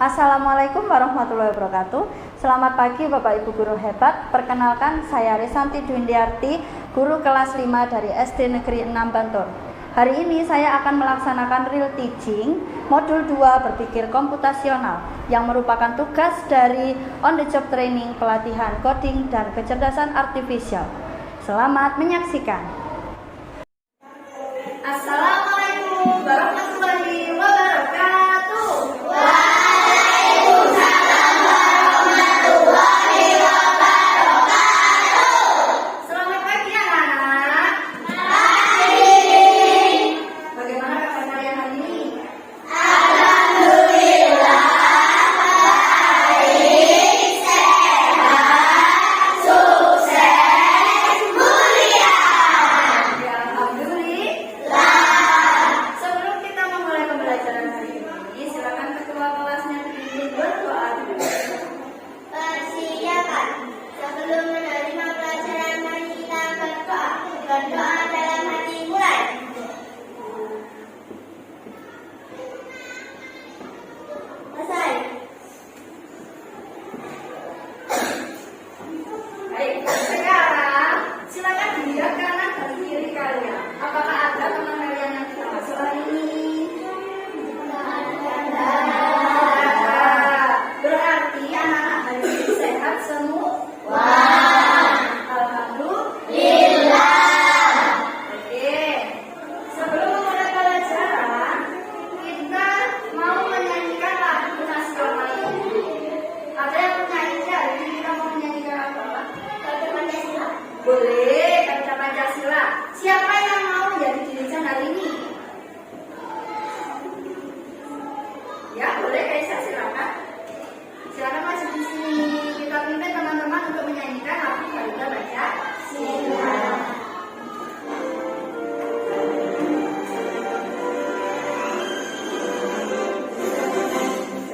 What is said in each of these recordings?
Assalamualaikum warahmatullahi wabarakatuh. Selamat pagi Bapak Ibu Guru hebat. Perkenalkan, saya Risanti Dwindiarti, guru kelas 5 dari SD Negeri 6 Bantul. Hari ini saya akan melaksanakan real teaching modul 2 berpikir komputasional yang merupakan tugas dari on the job training pelatihan coding dan kecerdasan artifisial. Selamat menyaksikan. Assalamualaikum warahmatullahi wabarakatuh. Selamat pagi anak-anak. Bagaimana kabar kalian hari ini? Alhamdulillah baik, sehat, sukses, mulia. Ya, alhamdulillah. Sebelum kita memulai pembelajaran hari ini, silakan ketua kelasnya dipimpin berdoa dulu. Persiapan sebelum menerima pelajaran, mari kita berdoa. Berdoa dalam hati, mulai. Selesai. Baik, sekarang silakan dilihat kanan dan kiri kalian. Apakah ada teman kalian yang tidak masuk hari ini? Berarti anak-anak hari ini sehat semua. Alhamdulillah. Oke. Sebelum memulai pelajaran, kita mau menyanyikan lagu nasional ini. Ada yang punya ide hari ini kita mau menyanyikan apa? Kode Pancasila. Boleh, kata Pancasila. Siapa yang mau menjadi dirijan hari ini? Ya, boleh Kaisa, silakan. Silakan masuk di sini. Kita pimpin teman-teman untuk menyanyikan lagu Garuda Pancasila.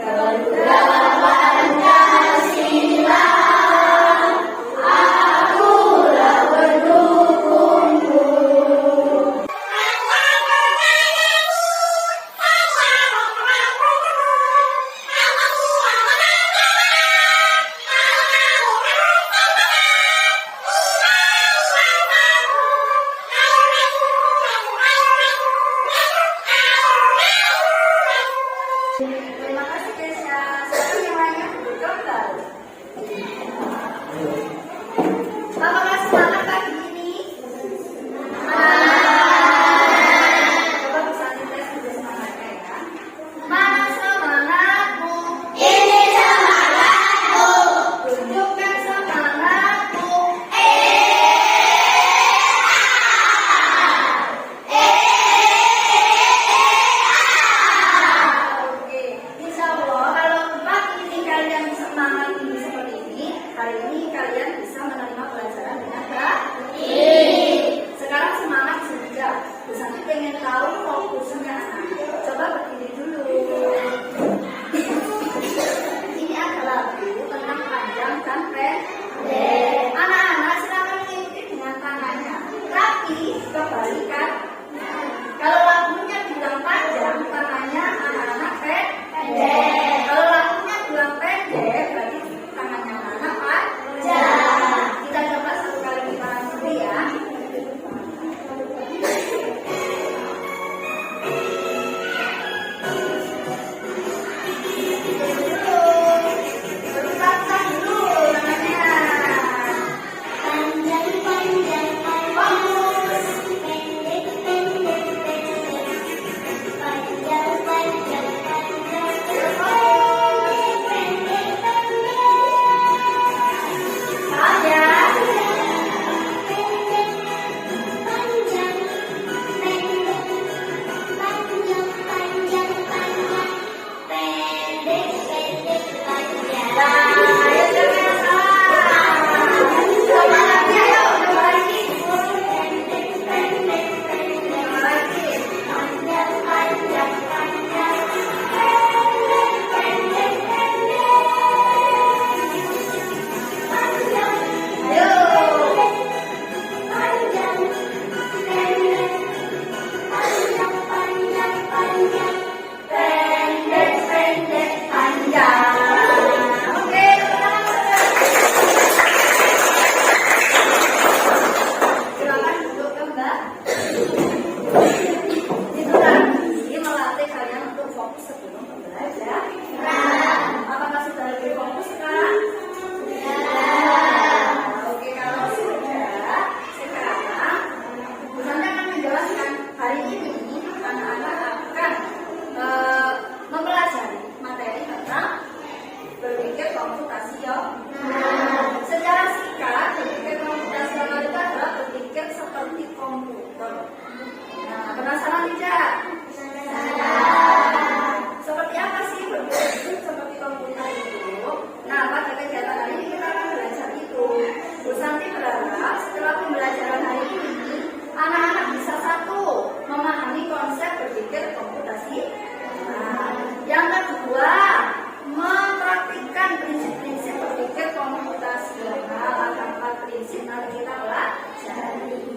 Garuda Pancasila, akulah pendukungmu.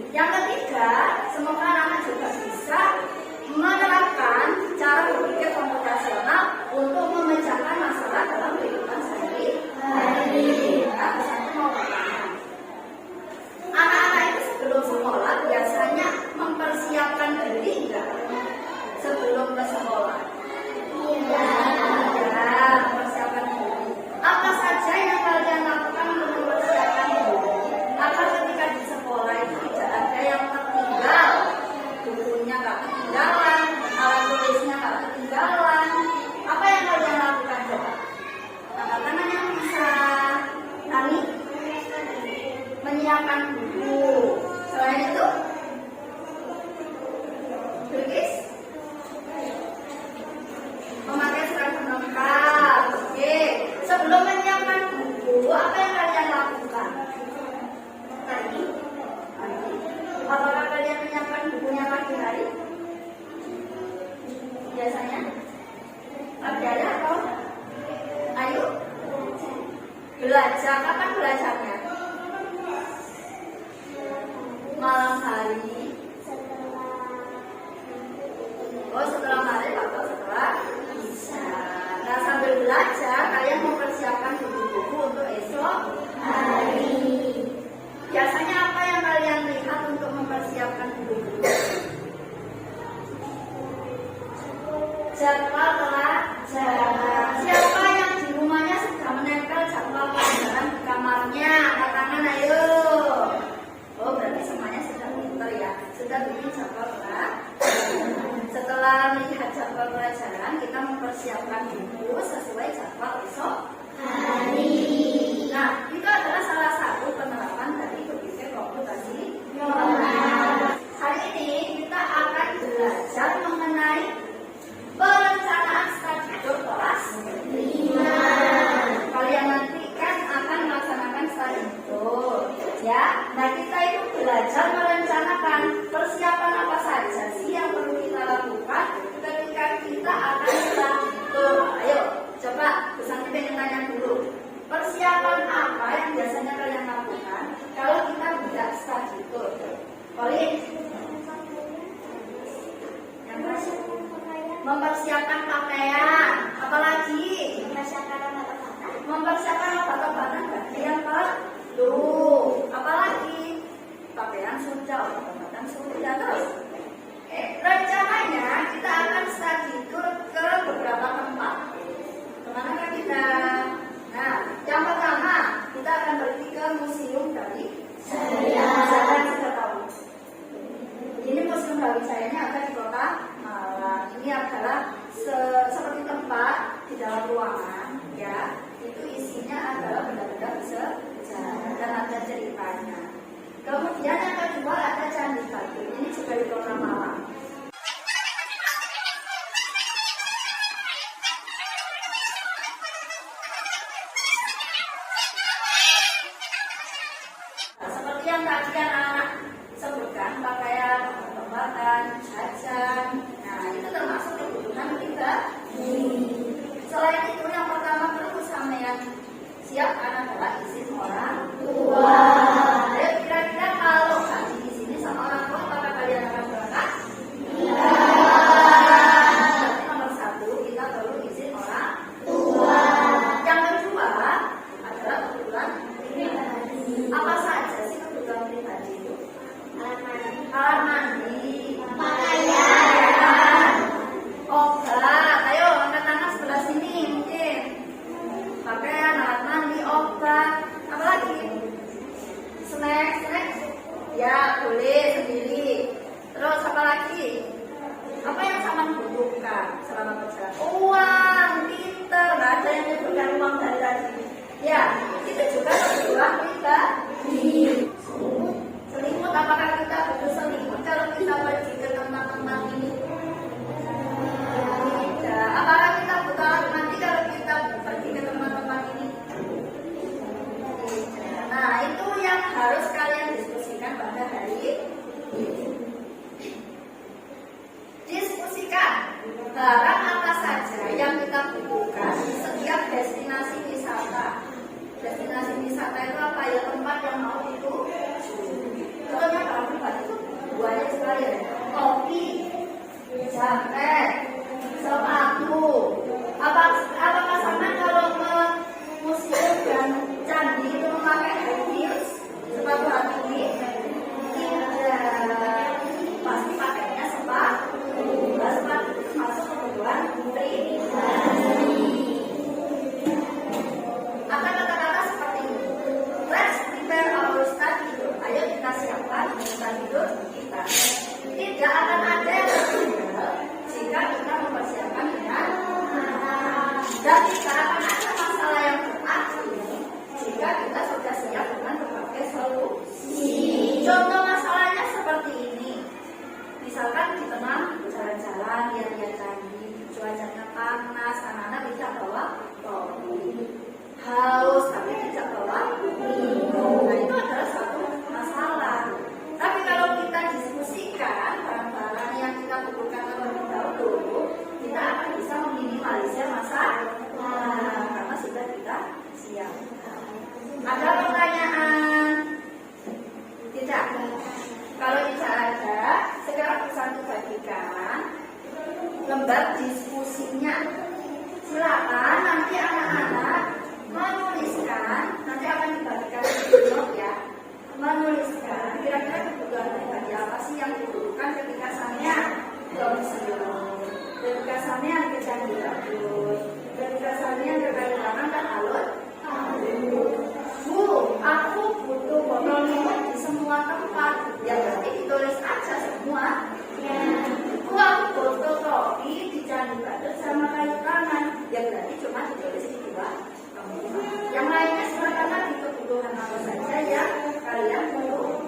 Yang ketiga, semoga anak-anak juga bisa menerapkan cara berpikir komputasional untuk memecahkan masalah dalam kehidupan sehari-hari. Nah, misalnya mau bertanya, anak-anak itu sebelum sekolah biasanya mempersiapkan diri enggak sebelum ke sekolah? Iya, mempersiapkan diri. Apa saja yang kalian lakukan untuk mempersiapkan diri agar ketika di sekolah itu tidak ada yang tertinggal, bukunya nggak ketinggalan, alat tulisnya nggak ketinggalan? Apa yang kalian lakukan coba? Angkat tangan yang bisa. Tani menyiapkan buku. Selain itu, Bilkis memakai seragam lengkap. Oke, sebelum menyiapkan buku, apa yang kalian lakukan? Tadi, apakah kalian menyiapkan bukunya pagi hari? Biasanya pagi hari atau? Ayo, belajar. Kapan belajarnya? Malam hari. Oh, setelah maghrib atau setelah isya. Nah, sambil belajar kalian mempersiapkan buku-buku untuk esok hari. Biasanya apa yang kalian lihat untuk mempersiapkan buku-buku? Jadwal pelajaran. Siapa yang di rumahnya sudah menempel jadwal pelajaran di kamarnya? Angkat tangan, ayo. Oh, berarti semuanya sudah pintar ya. Sudah bikin jadwal pelajaran. Setelah melihat jadwal pelajaran, kita mempersiapkan buku sesuai jadwal esok hari. Nah, itu adalah salah satu penerapan dari berpikir komputasional. Hari ini kita akan belajar mengenai perencanaan studi kelas 5. Kalian nanti kan akan melaksanakan studi tour, ya. Nah, kita itu belajar merencanakan persiapan apa saja sih yang perlu kita lakukan ketika kita akan studi tour. Ayo, coba Bu Santi pengen tanya dulu. Persiapan apa yang biasanya kalian lakukan kalau kita tidak studi tour? Oleh yang mempersiapkan pakaian, apalagi mempersiapkan obat-obatan bagi yang perlu, apalagi pakaian sudah, obat-obatan sudah. Terus rencananya kita akan studi tour ke beberapa tempat. Kemana kan kita? Nah, yang pertama kita akan pergi ke museum dari Saya sudah tahu. Ini museum Brawijaya ada di kota Malang. Ini adalah seperti tempat di dalam ruangan, ya. Itu isinya adalah benda-benda bersejarah dan ada ceritanya. Kemudian yang kedua ada Candi Batu. Ini juga di kota Malang. Seperti yang tadi anak-anak sebutkan, pakaian, obat-obatan, jajan. Nah, itu termasuk kebutuhan kita. Selain itu, yang pertama perlu sampean siapkan adalah izin orang tua. Ayo, kira-kira kalau kalian di sini sama orang tua, apakah kalian akan berangkat? Iya. Berarti nomor 1 kita perlu izin orang tua. Yang kedua adalah kebutuhan pribadi. Apa saja sih kebutuhan pribadi itu? Alat mandi, pakaian, obat. Ayo angkat tangan sebelah sini mungkin. Pakaian, alat mandi, obat. Apa lagi? Snack. Ya boleh sendiri. Terus apa lagi? Apa yang sama butuhkan selama perjalanan? Uang, pinter. Nggak ada yang butuhkan uang dari tadi. Ya, itu juga kebutuhan pribadi. Selimut, apakah kita butuh selimut kalau kita pergi ke tempat-tempat ini? Tidak. Apakah kita butuh alat mandi kalau kita pergi ke tempat-tempat ini? Tidak. Nah, itu yang harus kalian diskusikan pada hari ini. Diskusikan barang apa saja yang kita butuhkan di setiap destinasi wisata. Destinasi wisata itu apa ya? Tempat yang mau itu contohnya barang pribadi dipersiapkan. Tidak akan ada yang tertinggal jika kita mempersiapkan dengan matang. Dan tidak akan ada masalah yang berarti jika kita sudah siap dengan berbagai solusi. Contoh masalahnya seperti ini. Misalkan di tengah jalan-jalan, lihat-lihat candi, cuacanya panas, anak-anak bisa bawa topi. Haus tapi tidak bawa minum. Nah, itu adalah satu masalah. Tapi kalau kita diskusikan barang-barang yang kita butuhkan terlebih dahulu, kita akan bisa meminimalisir masalah karena sudah kita siap. Ada pertanyaan? Tidak. Kalau tidak ada, sekarang bisa dibagikan lembar diskusinya. Silakan nanti anak-anak menuliskan, nanti akan dibagikan di blog ya. Menuliskan kira-kira kebutuhan pribadi apa sih yang dibutuhkan ketika sampean domisili, ketika sampean ke Candi Bagus, ketika sampean ke Kalimantan dan alun. Bu, aku butuh botol minum di semua tempat. Ya berarti ditulis aja semua. Bu, aku butuh topi di Candi Bagus sama kayu tangan. Ya berarti cuma ditulis di dua. Yang lainnya silakan lagi kebutuhan apa saja yang kalian butuhkan.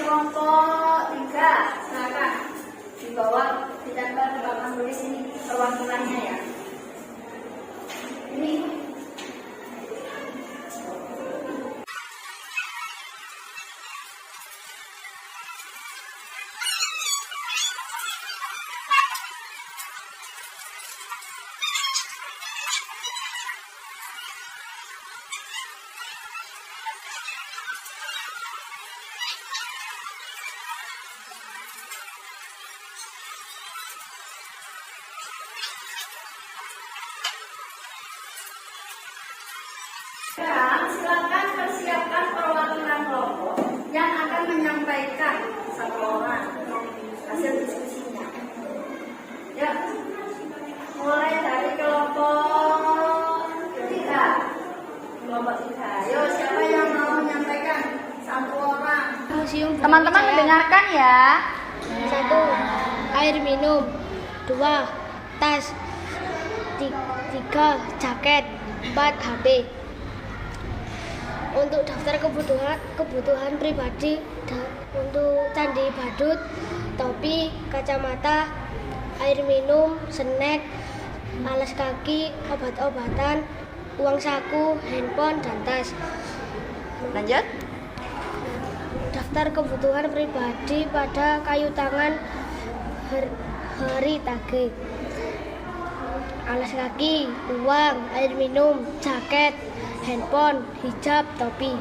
Kelompok 3, silakan dibawa ditempel di papan tulis ini perwakilannya ya. Ini sekarang silakan persiapkan perwakilan kelompok yang akan menyampaikan satu orang hasil diskusinya. Ya, mulai dari kelompok 3. Kelompok 3. Yo, siapa yang mau menyampaikan satu orang? Teman-teman mendengarkan ya. 1. Air minum. 2. Tas. 3. Jaket. 4. HP. Untuk daftar kebutuhan pribadi untuk Candi Badut, topi, kacamata, air minum, snack, alas kaki, obat-obatan, uang saku, handphone, dan tas. Lanjut. Daftar kebutuhan pribadi pada kayu tangan hari tage. Alas kaki, uang, air minum, jaket, handphone, hijab, topi.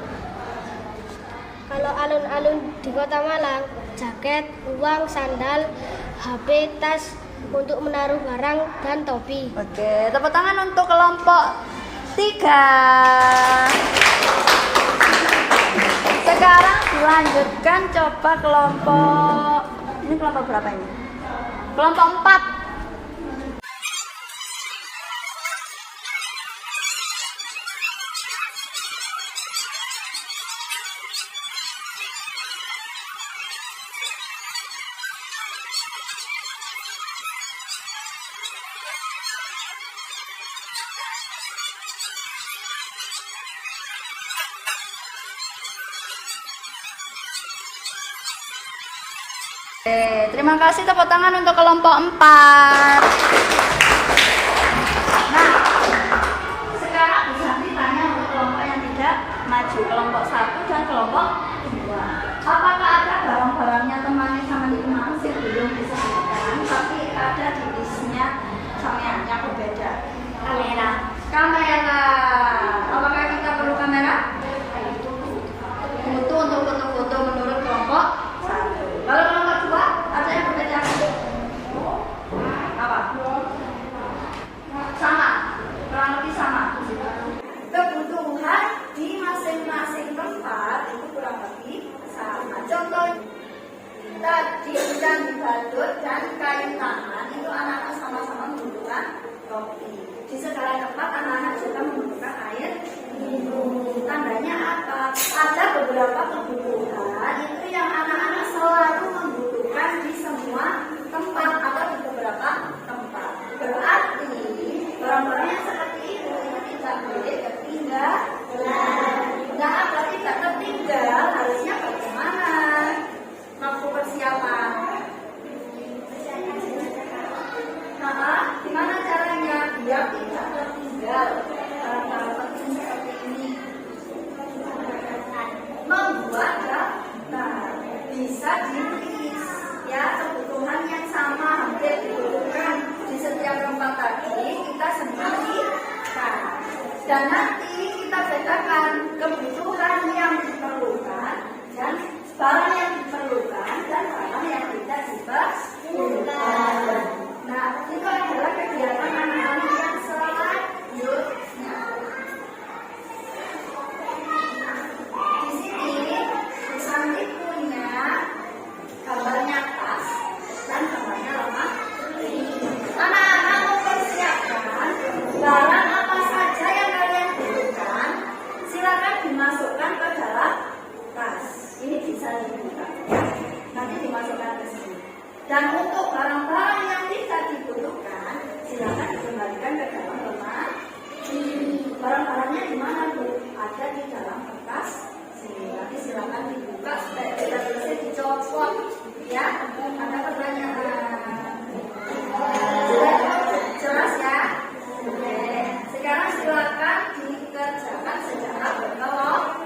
Kalau alun-alun di Kota Malang, jaket, uang, sandal, HP, tas untuk menaruh barang, dan topi. Oke, tepuk tangan untuk kelompok 3. Sekarang dilanjutkan coba kelompok, ini kelompok berapa ini? Kelompok 4. Terima kasih, tepuk tangan untuk kelompok 4. Nah, sekarang bisa ditanya untuk kelompok yang tidak maju, kelompok 1 dan kelompok 2. Apakah ada barang-barangnya temannya sama di masih belum disebutkan, tapi ada di listnya sama yang berbeda? Kamera. Apakah kita perlu kamera? Butuh untuk foto-foto menurut kelompok 1. Kalau kelompok 2 ada yang berbeda? Apa? Sama, kurang lebih sama. Kebutuhan di masing-masing tempat itu kurang lebih sama. Contoh tadi hujan dibalut dan kayu tangan itu anak-anak sama-sama membutuhkan kopi. Di segala tempat anak-anak juga membutuhkan air minum. Tandanya apa? Ada beberapa kebutuhan itu yang anak-anak selalu membutuhkan di semua tempat atau di beberapa tempat. Berarti barang-barang yang seperti itu tidak boleh tertinggal. Nah, berarti tidak tertinggal, harusnya bagaimana? Mampu persiapan. Nah, gimana caranya biar tidak tertinggal barang-barang penting seperti ini? Membuat daftar, bisa ditulis ya kebutuhan yang sama hampir dibutuhkan di setiap tempat tadi kita sembunyikan, dan nanti kita bedakan kebutuhan yang diperlukan dan barang yang diperlukan dan barang yang tidak diperlukan. Nah, itu adalah kegiatan anak-anak yang selanjutnya. Di sini Susanti punya gambarnya tas dan gambarnya lemah. Anak-anak mempersiapkan barang apa saja yang kalian butuhkan, silakan dimasukkan ke dalam tas. Ini bisa dibuka, nanti dimasukkan ke sini. Dan untuk barang-barang yang tidak dibutuhkan, silakan dikembalikan ke dalam lemari. Barang-barangnya di mana, Bu? Ada di dalam kertas sini. Nanti silakan dibuka supaya tidak bisa dicopot. Ya, ada pertanyaan. Jelas ya? Oke. Sekarang silakan dikerjakan secara berkelompok.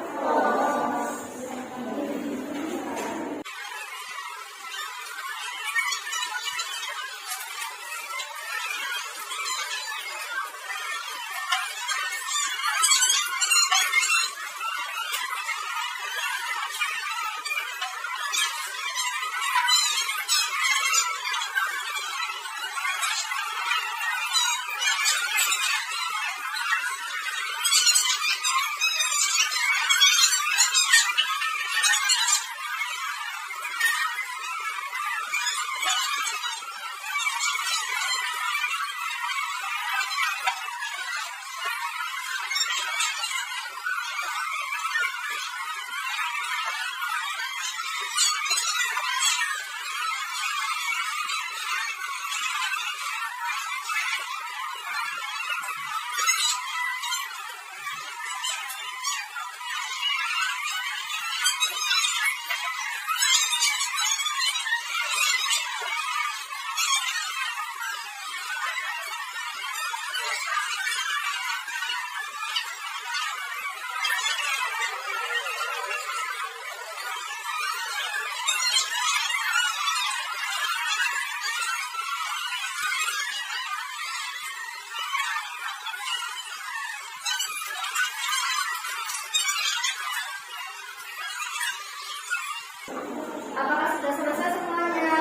Apakah sudah selesai semuanya?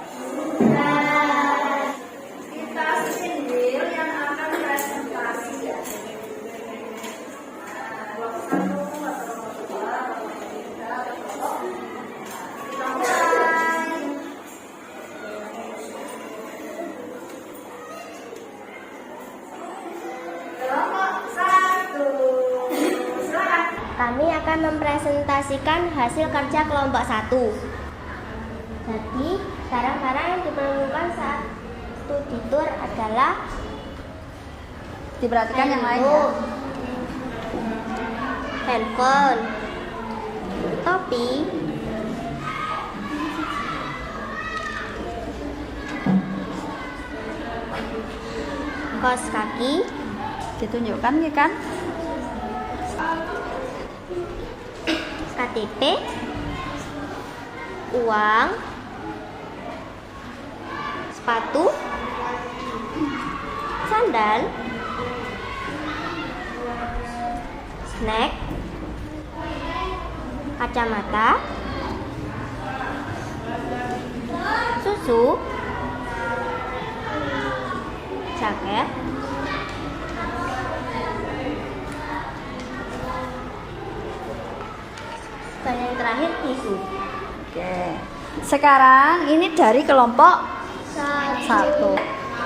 Sudah. Kita sindir yang akan presentasi ya. Kelompok 1 atau kelompok 2, kelompok 3, kelompok 4. Kita mulai. Kelompok 1. Silakan. Kami akan mempresentasikan hasil kerja kelompok 1. Jadi, barang-barang yang diperlukan saat studi tour adalah Diperhatikan yang lain ya. handphone, topi, kaos kaki, Ditunjukkan ya kan? KTP, uang, sepatu, sandal, snack, kacamata, susu, jaket, dan yang terakhir tisu. Oke. Sekarang ini dari kelompok 1.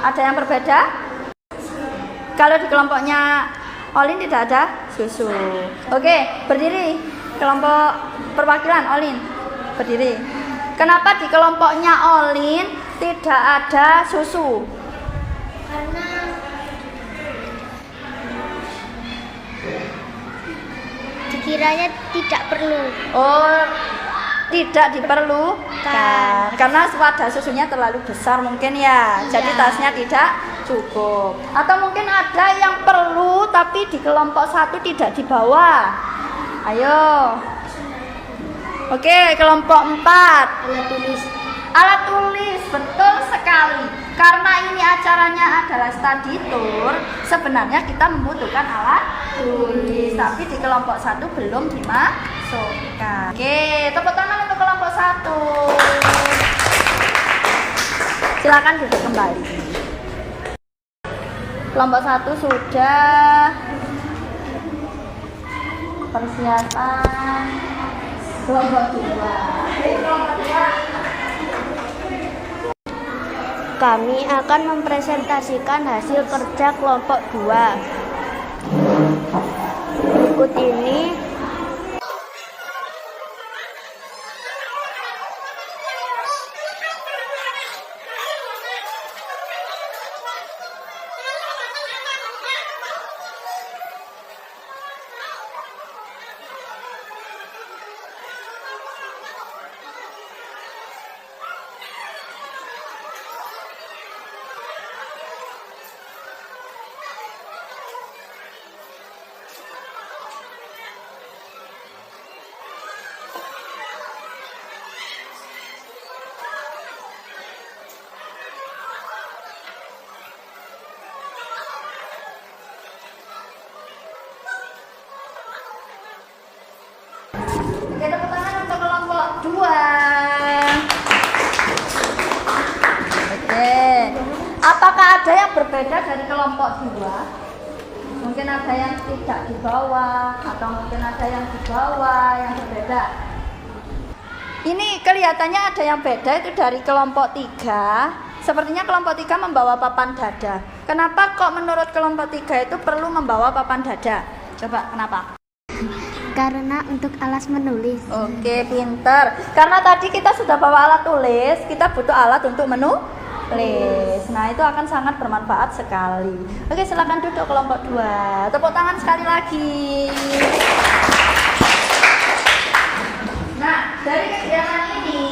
Ada yang berbeda? Kalau di kelompoknya Olin tidak ada susu. Oke, berdiri. Kelompok perwakilan Olin, berdiri. Kenapa di kelompoknya Olin tidak ada susu? Karena dikiranya tidak perlu. Oh, tidak diperlukan karena wadah susunya terlalu besar mungkin ya. Jadi tasnya tidak cukup. Atau mungkin ada yang perlu tapi di kelompok 1 tidak dibawa. Ayo. Oke, kelompok 4. Alat tulis. Alat tulis, betul sekali. Karena ini acaranya adalah study tour, sebenarnya kita membutuhkan alat tulis, tapi di kelompok 1 belum dimasukkan. Oke, tepuk tangan untuk kelompok 1. Silakan duduk kembali. Kelompok 1 sudah persiapan. Kelompok 2. Kelompok 2. Kami akan mempresentasikan hasil kerja kelompok 2. Berikut ini Oke, tepuk tangan untuk kelompok 2. Oke. Apakah ada yang berbeda dari kelompok 2? Mungkin ada yang tidak dibawa atau mungkin ada yang dibawa yang berbeda. Ini kelihatannya ada yang beda itu dari kelompok 3. Sepertinya kelompok 3 membawa papan dada. Kenapa kok menurut kelompok 3 itu perlu membawa papan dada? Coba kenapa? karena untuk alas menulis. Oke, pinter. Karena tadi kita sudah bawa alat tulis, kita butuh alat untuk menulis. Nah, itu akan sangat bermanfaat sekali. Oke, silakan duduk kelompok 2. Tepuk tangan sekali lagi. Nah, dari kegiatan ini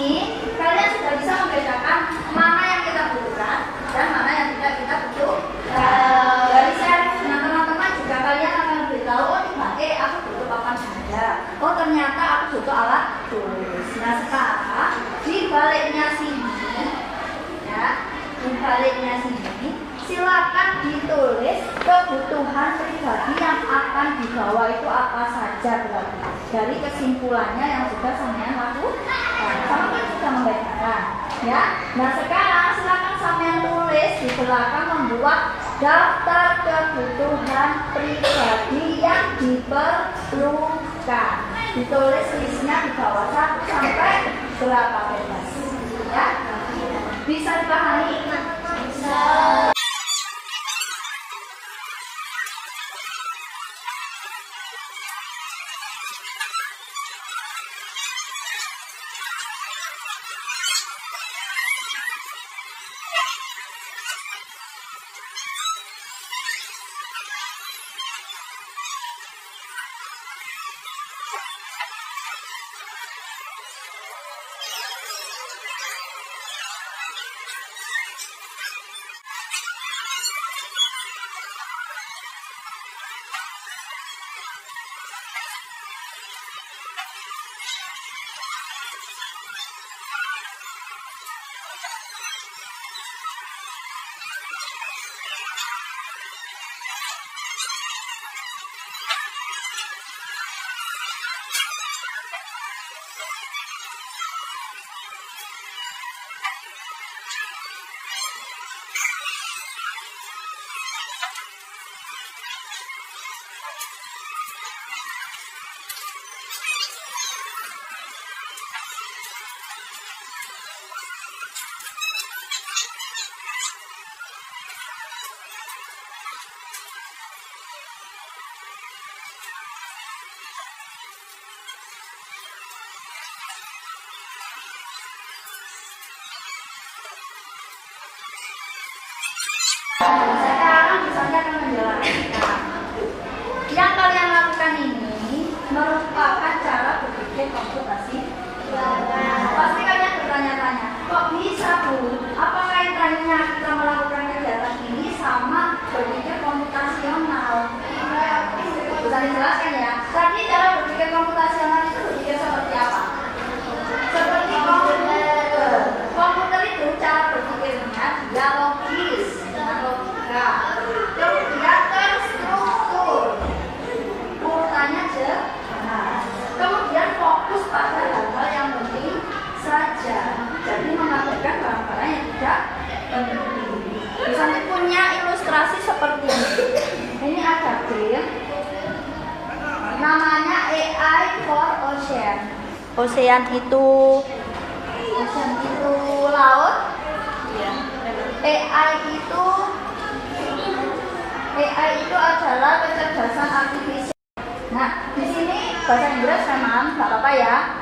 kalian sudah bisa membedakan mana yang kita butuhkan dan mana yang tidak kita butuhkan. Dari share dengan teman-teman juga kalian akan beritahu, oh di aku butuh papan dada. Oh ternyata aku butuh alat tulis. Nah sekarang di baliknya sini, ya, di baliknya sini, silakan ditulis kebutuhan pribadi yang akan dibawa itu apa saja berarti. Dari kesimpulannya yang sudah sampean lakukan, sampean sudah membedakan, ya. Nah sekarang silakan sampean tulis di belakang membuat daftar kebutuhan pribadi yang diperlukan. Ditulis listnya di bawah 1 sampai berapa bebas, ya. Bisa dipahami? Bisa. berpikir komputasi. Pasti kalian bertanya-tanya, kok bisa Bu? Apa kaitannya kita melakukan kegiatan ini sama berpikir komputasional? Bisa dijelaskan ya? Tadi cara berpikir komputasional itu berpikir seperti apa? Seperti komputer. Komputer itu cara berpikirnya dia logis, dengan logika. Kemudian terstruktur, urutannya jelas. Kemudian fokus pada hal-hal yang penting saja. Jadi mengabaikan barang-barang yang tidak penting. Di sana punya ilustrasi seperti ini. Ini ada game. Namanya AI for Ocean. Ocean itu laut. AI itu adalah kecerdasan artifisial. Nah, di sini bahasa Inggris memang nggak apa-apa ya.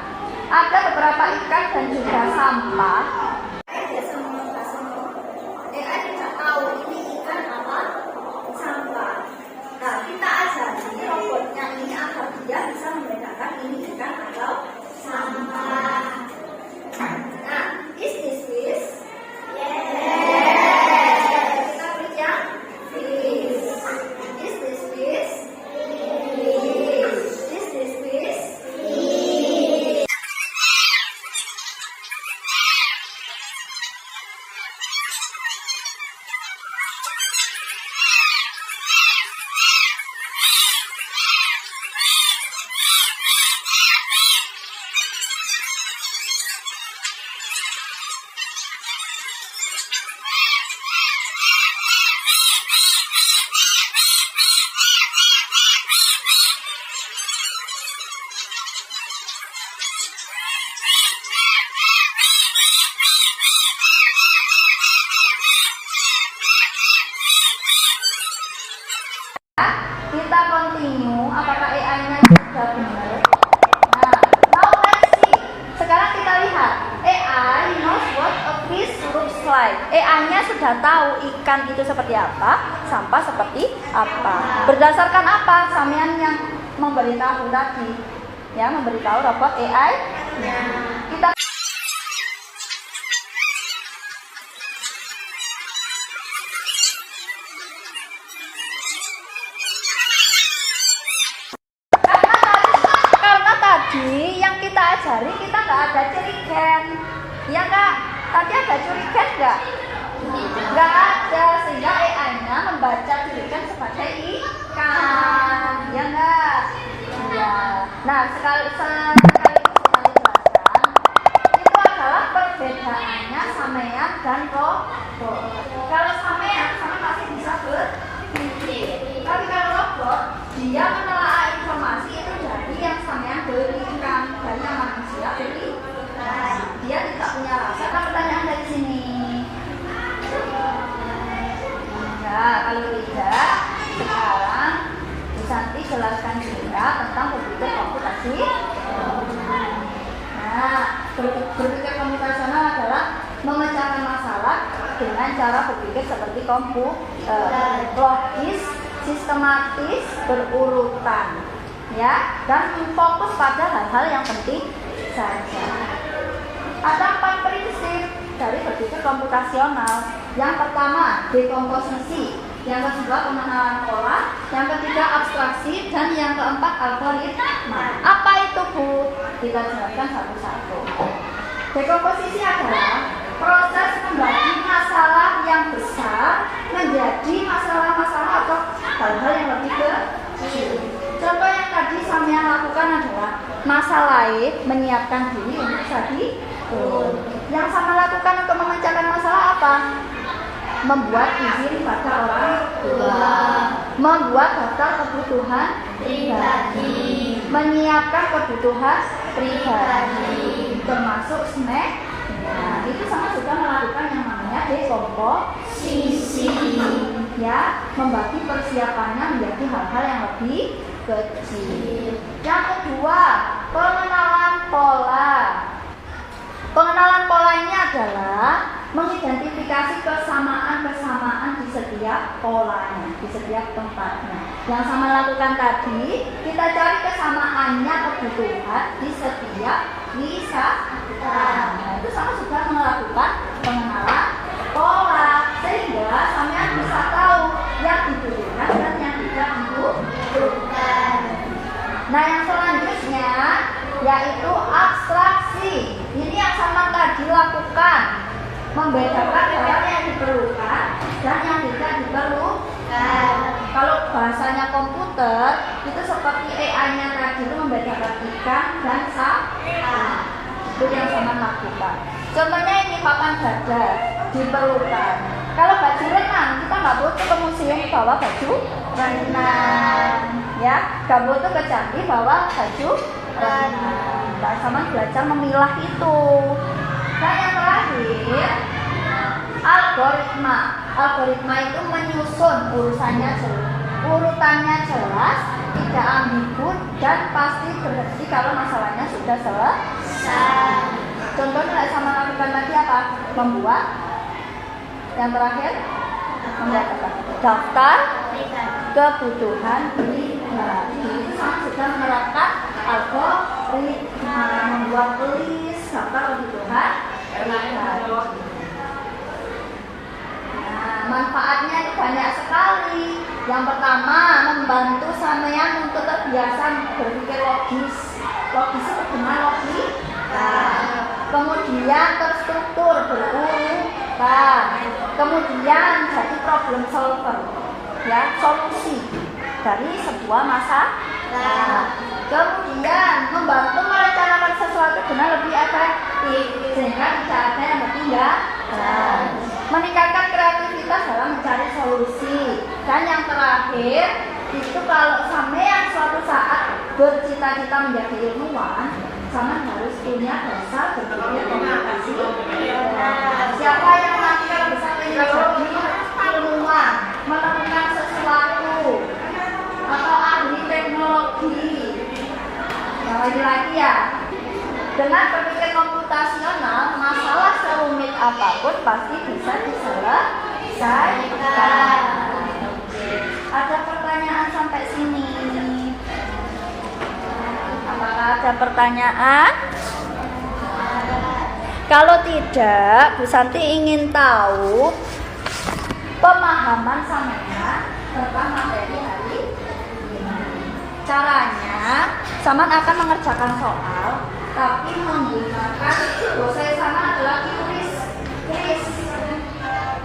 Ada beberapa ikan dan juga sampah. AI tidak tahu ini ikan apa sampah. Nah, kita ajari robotnya ini agar dia bisa membedakan ini ikan atau sampah. Nah, is this fish? Yes. Kita beri yang fish. Is this fish? Fish. Is this fish? Kita continue, apakah AI-nya sudah benar? Nah, now let's see. Sekarang kita lihat. AI knows what a fish looks like. AI-nya sudah tahu ikan itu seperti apa, sampah seperti apa. Berdasarkan apa? Samian yang memberitahu tadi, ya, memberitahu robot AI. Kita karena tadi yang kita ajari kita nggak ada curigen, ya nggak? Tadi ada curigen nggak? Nggak ada, sehingga AI-nya membaca curigen sebagai ikan, ya nggak? Ya. Nah, sekali jelaskan, itu adalah perbedaannya sampean dan robot. Kalau sampean masih bisa berpikir, tapi kalau robot dia menelaah informasi itu dari yang sampean berikan, dari yang manusia berikan. Dia tidak punya rasa. Ada pertanyaan dari sini? Enggak, kalau tidak, sekarang Bu Santi jelaskan juga tentang berpikir komputasi. Nah, berpikir komputasional adalah memecahkan masalah dengan cara berpikir seperti komputer, logis, sistematis, berurutan, ya, dan fokus pada hal-hal yang penting saja. Ada 4 prinsip dari berpikir komputasional. Yang pertama, dekomposisi. Yang kedua, pengenalan pola. Yang ketiga, abstraksi. Dan yang keempat, algoritma. Apa itu, Bu? Kita jelaskan satu-satu. Dekomposisi adalah proses membagi masalah yang besar menjadi masalah-masalah atau hal-hal yang lebih kecil. Contoh yang tadi sampean lakukan adalah masalah menyiapkan diri untuk jadi yang sama lakukan untuk memecahkan masalah apa? Membuat izin pada orang tua, membuat daftar kebutuhan pribadi, menyiapkan kebutuhan pribadi, termasuk snack. Nah, itu sama juga melakukan yang namanya dekomposisi, ya, membagi persiapannya menjadi hal-hal yang lebih kecil. Yang kedua, pengenalan pola. Pengenalan pola ini adalah mengidentifikasi kesamaan-kesamaan di setiap polanya, di setiap tempatnya. Yang sama lakukan tadi, kita cari kesamaannya kebutuhan di setiap wisata. Nah, itu sama sudah melakukan pengenalan pola, sehingga sampean bisa tahu yang dibutuhkan dan yang tidak dibutuhkan. Nah, yang selanjutnya yaitu abstraksi. Ini yang sama tadi lakukan, membedakan hal yang diperlukan dan yang tidak diperlukan. Kalau bahasanya komputer itu seperti AI-nya tadi itu membedakan ikan dan sapi. Itu yang sama lakukan. Contohnya ini papan dada diperlukan. Kalau baju renang kita nggak butuh ke museum bawa baju renang, ya nggak butuh ke candi bawa baju renang. Nah, sama belajar memilah itu. Nah, yang terakhir algoritma. Algoritma itu menyusun urutannya jelas, tidak ambigu dan pasti berhenti kalau masalahnya sudah selesai. Contohnya sama lakukan tadi apa? Membuat. Yang terakhir membuat apa? Daftar kebutuhan pribadi. Itu sama sudah menerapkan algoritma, membuat list daftar kebutuhan pribadi. Nah, manfaatnya itu banyak sekali. Yang pertama, membantu sampean untuk terbiasa berpikir logis. Logis itu dengan logika. Kemudian terstruktur, berurutan. Kemudian jadi problem solver, ya, solusi dari sebuah masalah. Kemudian membantu merencanakan sesuatu dengan lebih efektif sehingga tidak ada yang ketinggalan. Meningkatkan kreativitas dalam mencari solusi. Dan yang terakhir itu kalau sampean suatu saat bercita-cita menjadi ilmuwan, sama harus punya dasar berpikir komunikasi. Siapa yang nanti kalau bisa menjadi ilmuwan, menemukan sesuatu atau ahli teknologi, nah, lagi-lagi ya, dengan berpikir komputasional, masalah serumit apapun pasti bisa diselesaikan. Ada pertanyaan sampai sini? Apakah ada pertanyaan? Kalau tidak, Bu Santi ingin tahu pemahaman sampean tentang materi hari ini. Caranya, Saman akan mengerjakan soal, tapi menggunakan bahasa sama adalah QRIS.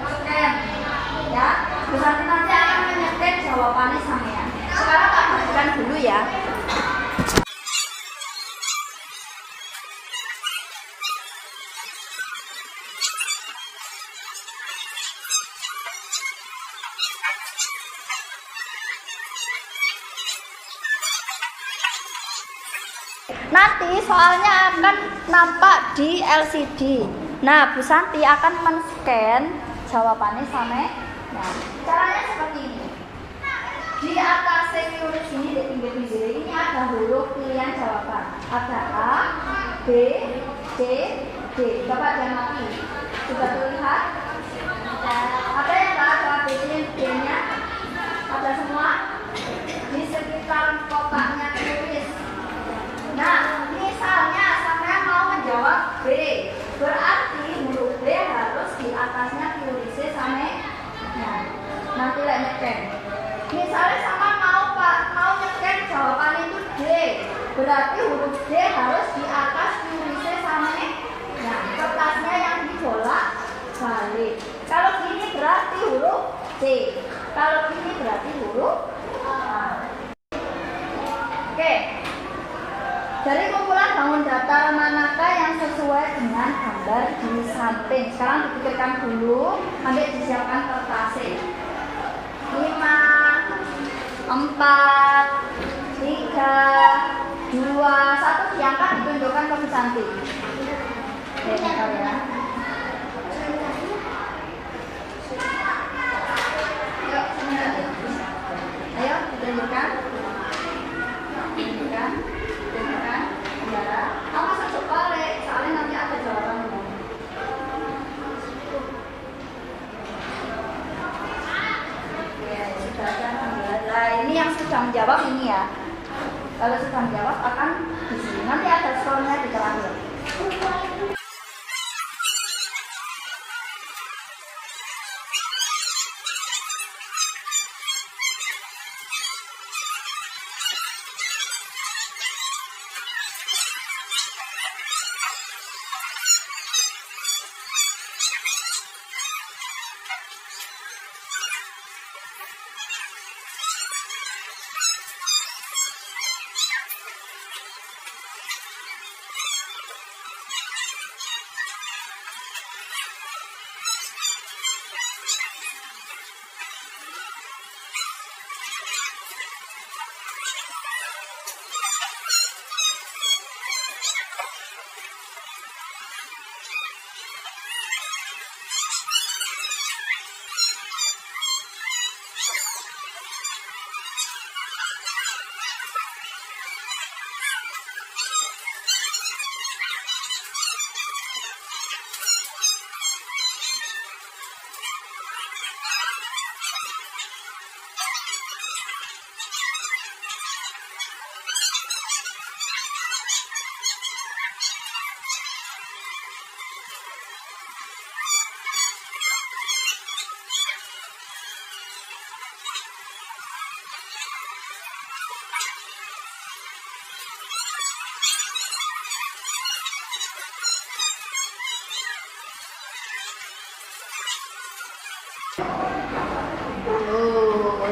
Scan, ya. Bu Santi nanti akan menyetel jawabannya sampean. Sekarang tak bagikan dulu ya. Nanti soalnya akan nampak di LCD. Nah, Bu Santi akan men-scan jawabannya sampai. Nah, caranya seperti ini. Di atas QRIS ini, di pinggir-pinggir ini ada huruf pilihan jawaban. Ada A, B, C, D. Coba diamati. Sudah terlihat? Ada yang nggak ada B, C, D-nya? Ada semua? Di sekitar kotaknya QRIS. Nah, misalnya saya mau menjawab B, berarti huruf B harus di atasnya QRIS sampai. Nah, nanti lek nyeken. Misalnya sama mau nyeken jawaban itu D, berarti huruf D harus di atas QRIS sampai. Nah, kertasnya yang dibolak balik. Kalau gini berarti huruf C, kalau gini berarti huruf A. Oke. Dari kumpulan bangun datar manakah yang sesuai dengan gambar di samping? Sekarang dipikirkan dulu, nanti disiapkan kertasnya. 5, 4, 3, 2, 1 diangkat, ditunjukkan ke Bu Santi. Oke, bentar ya. Ayo, ditunjukkan. Tunjukkan. Kamu masuk balik, soalnya nanti ada jawaban. Kalau sudah menjawab akan di sini. Nanti ada scrollnya di terakhir.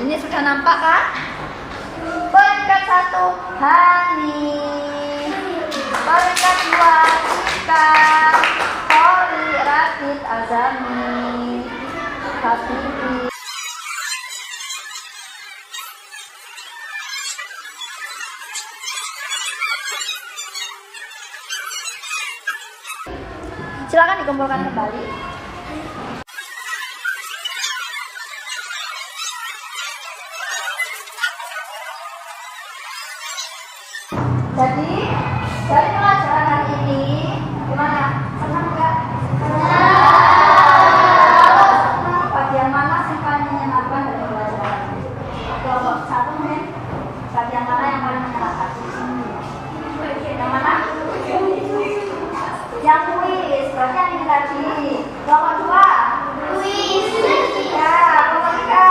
Ini sudah nampak kan? Peringkat 1 Hani, peringkat 2 Ika, Poli, Radit, Azami, Habibi. Silakan dikumpulkan kembali. Jadi dari pelajaran hari ini gimana? Senang nggak? Senang. Bagian mana sih paling menyenangkan dari pelajaran ini? Kelompok 1 mungkin bagian mana yang paling menyenangkan? Yang mana? Yang kuis. Berarti yang ini tadi. Kelompok 2 kuis. Ya, kelompok 3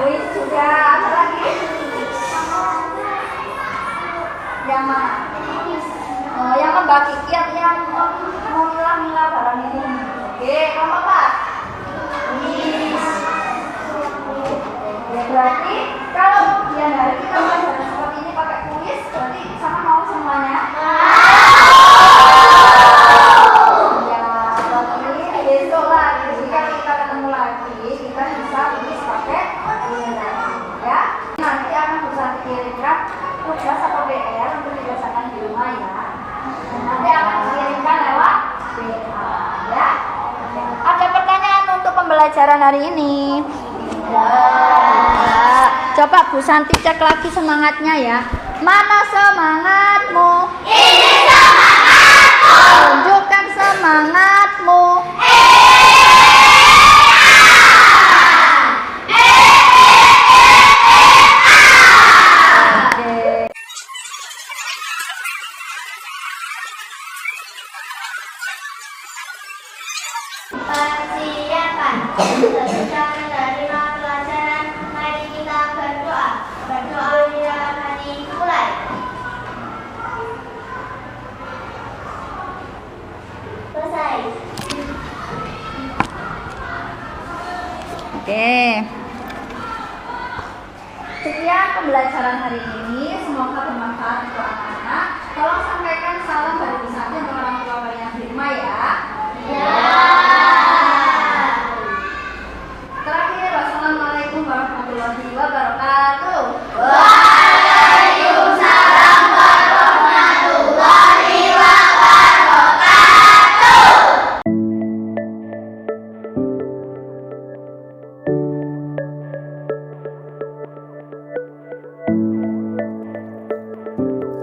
kuis juga. Apa lagi? Yang mana? Oh, yang membagi kiat, yang memilah-milah barang ini. Oke, kamu apa? Ya, berarti kalau kemudian hari kita belajar seperti ini pakai kuis, berarti sama mau semuanya? Ya, berarti besok lagi jika kita ketemu lagi, kita bisa tulis pakai kuis. Ya, nanti akan bisa dikirimkan tugas atau PR untuk dikerjakan di rumah ya. Nanti akan dikirimkan lewat WA ya. Ada pertanyaan untuk pembelajaran hari ini? Tidak. Coba Bu Santi cek lagi semangatnya ya. Mana semangatmu? Ini semangatmu. Tunjukkan semangatmu. Persiapan. Sesudah menerima pelajaran, mari kita berdoa. Berdoa di dalam hati mulai. Selesai. Oke. Sekian pembelajaran hari ini.